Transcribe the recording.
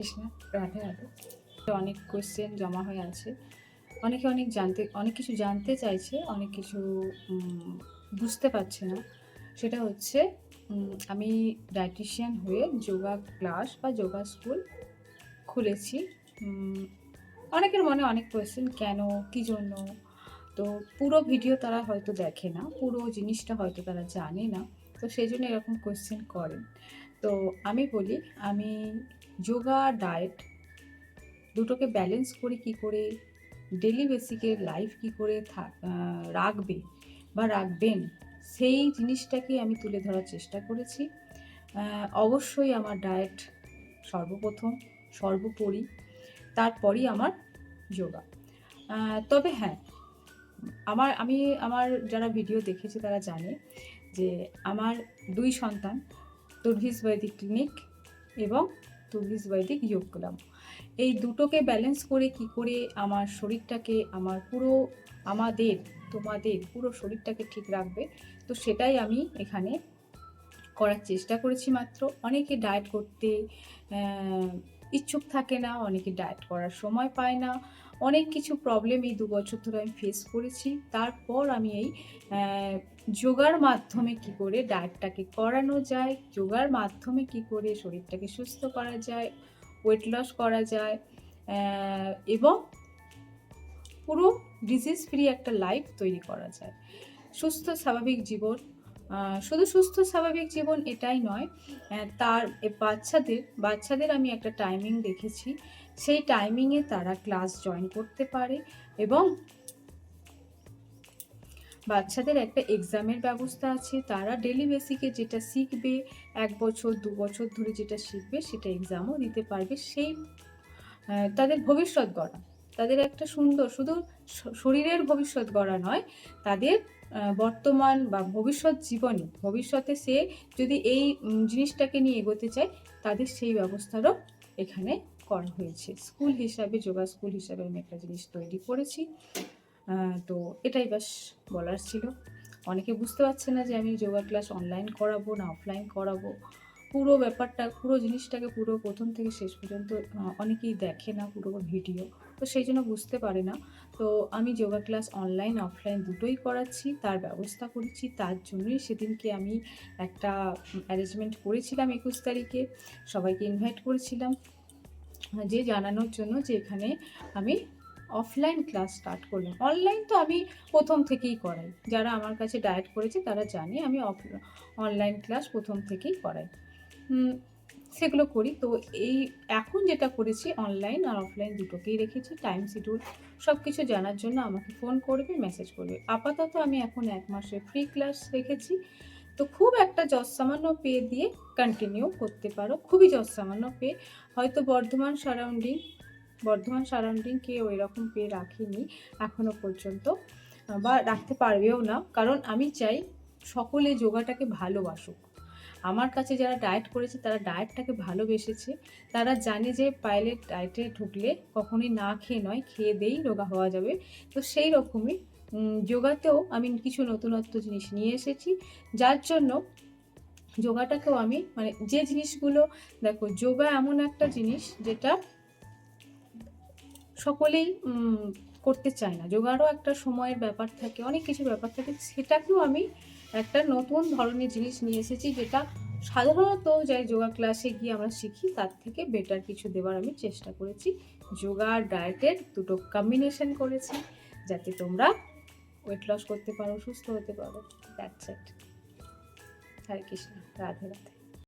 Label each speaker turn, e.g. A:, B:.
A: কৃষ্ণ, রাধে রাধে। অনেক কোয়েশ্চেন জমা হয়ে আছে। অনেকে অনেক কিছু জানতে চাইছে, অনেক কিছু বুঝতে পারছে না। সেটা হচ্ছে আমি ডায়েটিশিয়ান হয়ে যোগা ক্লাস বা যোগা স্কুল খুলেছি। অনেকের মনে অনেক কোয়েশ্চেন, কেন, কী জন্য? তো পুরো ভিডিও তারা হয়তো দেখে না, পুরো জিনিসটা হয়তো তারা জানে না। তো সেই জন্য এরকম কোয়েশ্চেন করেন। তো আমি বলি, আমি যোগা ডায়েট দুটোকে ব্যালেন্স করে কি করে ডেলি বেসিকে লাইফ কি করে রাখবে বা রাখবেন, সেই জিনিসটাকে আমি তুলে ধরার চেষ্টা করেছি। অবশ্যই আমার ডায়েট সর্বপ্রথম, সর্বোপরি, তারপরই আমার যোগা। তবে হ্যাঁ, আমার যারা ভিডিও দেখেছে তারা জানে যে আমার 2 সন্তান, তুর্ভিস বৈদিক ক্লিনিক এবং তুর্ভিস বৈদিক যোগ ক্লাব, এই দুটোকে ব্যালেন্স করে কি করে আমার শরীরটাকে, তোমাদের পুরো শরীরটাকে ঠিক রাখবে, তো সেটাই আমি এখানে করার চেষ্টা করেছি। মাত্র অনেকে ডায়েট করতে ইচ্ছুক থাকে না, অনেকে ডায়েট করার সময় পায় না, অনেক কিছু প্রবলেম এই 2 বছর ধরে আমি ফেস করেছি। তারপর আমি এই যোগার মাধ্যমে কি করে ডায়েটটাকে করানো যায়, যোগার মাধ্যমে কি করে শরীরটাকে সুস্থ করা যায়, ওয়েট লস করা যায় এবং পুরো ডিজিজ ফ্রি একটা লাইফ তৈরি করা যায়। সুস্থ স্বাভাবিক জীবন, শুধু সুস্থ স্বাভাবিক জীবন এটাই নয়, তার বাচ্চাদের আমি একটা টাইমিং দেখেছি, সেই টাইমিংয়ে তারা ক্লাস জয়েন করতে পারে এবং বাচ্চাদের একটা এক্সামের ব্যবস্থা আছে। তারা ডেলি বেসিকে যেটা শিখবে, 1 বছর 2 বছর ধরে যেটা শিখবে সেটা এক্সামও দিতে পারবে। সেই তাদের ভবিষ্যৎ গড়া, তাদের একটা সুন্দর, শুধু শরীরের ভবিষ্যৎ গড়া নয়, তাদের বর্তমান বা ভবিষ্যতে সে যদি এই জিনিসটাকে নিয়ে এগোতে চায়, তাদের সেই ব্যবস্থারও এখানে করা হয়েছে। স্কুল হিসাবে, যোগা স্কুল হিসাবে আমি একটা জিনিস তৈরি করেছি। তো এটাই ব্যাস বলার ছিল। অনেকে বুঝতে পারছে না যে আমি যোগা ক্লাস অনলাইন করাবো না অফলাইন করাবো। পুরো ব্যাপারটা, পুরো জিনিসটাকে পুরো প্রথম থেকে শেষ পর্যন্ত অনেকেই দেখে না পুরো ভিডিও, তো সেই জন্য বুঝতে পারে না। তো আমি যোগা ক্লাস অনলাইন অফলাইন দুটোই করাচ্ছি, তার ব্যবস্থা করেছি। তার জন্যই সেদিনকে আমি একটা অ্যারেঞ্জমেন্ট করেছিলাম 21 তারিখে, সবাইকে ইনভাইট করেছিলাম যে জানানোর জন্য যে এখানে আমি অফলাইন ক্লাস স্টার্ট করলাম। অনলাইন তো আমি প্রথম থেকেই করাই, যারা আমার কাছে ডায়েট করেছে তারা জানে আমি অনলাইন ক্লাস প্রথম থেকেই করাই, সেগুলো করি। তো এই এখন যেটা করেছি, অনলাইন আর অফলাইন দুটোকেই রেখেছি। টাইম শিডিউল সব কিছু জানার জন্য আমাকে ফোন করবে, মেসেজ করবে। আপাতত আমি এখন 1 মাসের ফ্রি ক্লাস রেখেছি। তো খুব একটা সামান্য পে দিয়ে কন্টিনিউ করতে পারো, খুবই সামান্য পে। হয়তো বর্ধমান সারাউন্ডিং কেউ এরকম পে রাখিনি এখনো পর্যন্ত, বা রাখতে পারবেও না, কারণ আমি চাই সকলে যোগাটাকে ভালোবাসুক। আমার কাছে যারা ডায়েট করেছে তারা ডায়েটটাকে ভালোবেসেছে, তারা জানে যে পাইলেট ডায়েটে ঢুকলে কখনোই না খেয়ে নয়, খেয়ে দিয়েই রোগা হওয়া যাবে। তো সেই রকমই যোগাতেও আমি কিছু নতুনত্ব জিনিস নিয়ে এসেছি, যার জন্য যোগাটাকেও আমি যে জিনিসগুলো, দেখো যোগা এমন একটা জিনিস যেটা সকলেই করতে চায় না। যোগারও একটা সময়ের ব্যাপার থাকে, অনেক কিছু ব্যাপার থাকে, সেটাকেও আমি একটা নতুন ধরনের জিনিস নিয়ে এসেছি, যেটা সাধারণত যাই যোগা ক্লাসে গিয়ে আমরা শিখি তার থেকে বেটার কিছু দেওয়ার আমি চেষ্টা করেছি। যোগা আর ডায়েটের দুটো কম্বিনেশন করেছি, যাতে তোমরা ওয়েট লস করতে পারো, সুস্থ হতে পারো। That's it. Hare Krishna, Radhe Radhe.